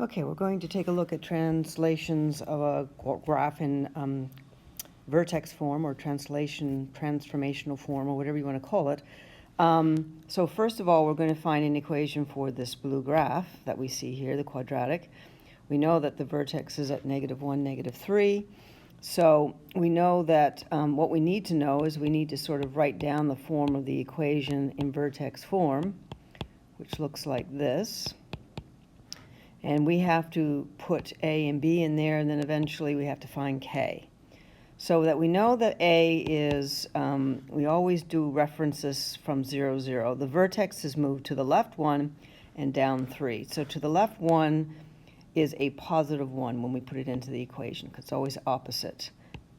Okay, we're going to take a look at translations of a graph in vertex form or transformational form, or whatever you want to call it. So first of all, we're going to find an equation for this blue graph that we see here, the quadratic. We know that the vertex is at -1, -3. So we know that what we need to know is we need to sort of write down the form of the equation in vertex form, which looks like this. And we have to put A and B in there, and then eventually we have to find K. So that we know that A is, we always do references from 0, 0. The vertex is moved to the left 1 and down 3. So to the left 1 is a positive 1 when we put it into the equation, because it's always opposite.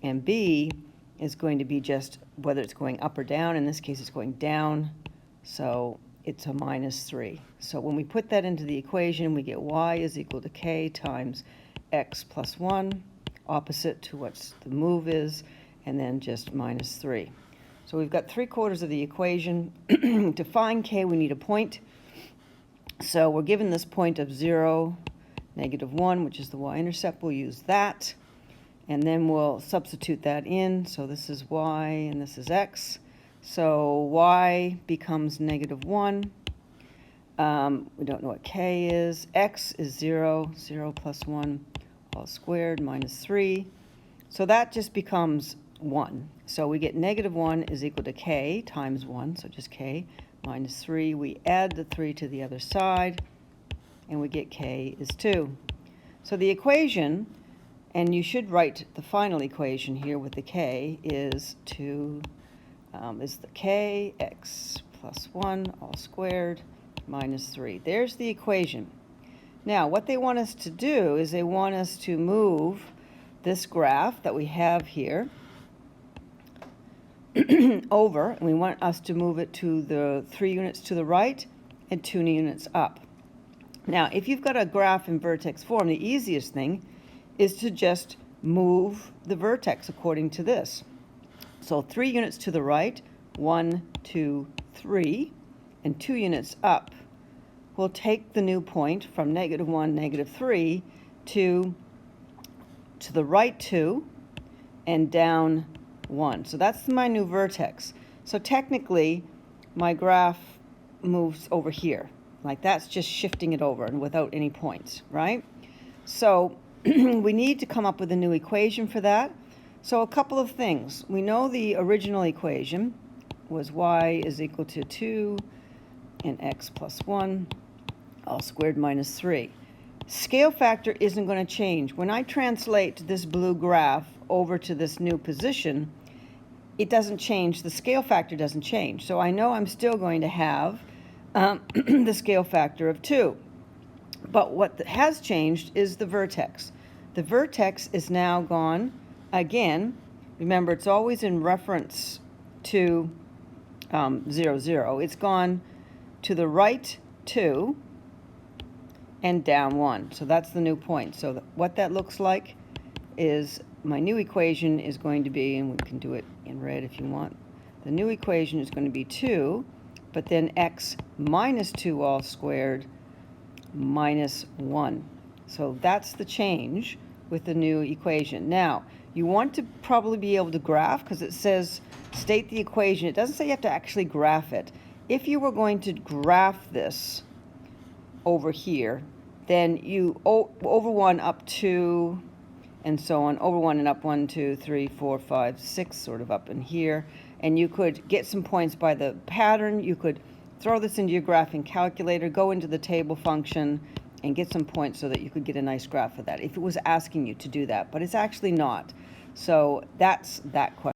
And B is going to be just whether it's going up or down. In this case, it's going down. So it's a -3. So when we put that into the equation, we get y is equal to k times x plus 1, opposite to what the move is, and then just -3. So we've got 3/4 of the equation. To find k, we need a point. So we're given this point of 0, -1, which is the y-intercept. We'll use that, and then we'll substitute that in. So this is y, and this is x. So y becomes -1. We don't know what k is. X is 0. 0 plus 1 all squared -3. So that just becomes 1. So we get -1 is equal to k times 1, so just k, -3. We add the 3 to the other side, and we get k is 2. So the equation, and you should write the final equation here with the k, is 2 is the k, x plus 1 all squared -3. There's the equation. Now, what they want us to do is they want us to move this graph that we have here over, and we want us to move it to the 3 units to the right and 2 units up. Now, if you've got a graph in vertex form, the easiest thing is to just move the vertex according to this. So 3 units to the right, 1, 2, 3, and 2 units up. We'll take the new point from -1, -3 to the right 2 and down 1. So that's my new vertex. So technically, my graph moves over here. Like that's just shifting it over and without any points, right? So we need to come up with a new equation for that. So a couple of things. We know the original equation was y is equal to 2 and x plus 1 all squared -3. Scale factor isn't going to change. When I translate this blue graph over to this new position, it doesn't change. The scale factor doesn't change. So I know I'm still going to have the scale factor of 2. But what has changed is the vertex. The vertex is now gone. Again, remember, it's always in reference to 0, 0. It's gone to the right 2 and down 1. So that's the new point. So what that looks like is my new equation is going to be, and we can do it in red if you want, the new equation is going to be 2, but then x minus 2 all squared -1. So that's the change with the new equation. Now, you want to probably be able to graph, because it says state the equation. It doesn't say you have to actually graph it. If you were going to graph this over here, then you over 1 up 2 and so on, over 1 and up 1, 2, 3, 4, 5, 6, sort of up in here. And you could get some points by the pattern. You could throw this into your graphing calculator, go into the table function, and get some points so that you could get a nice graph of that if it was asking you to do that. But it's actually not. So that's that question.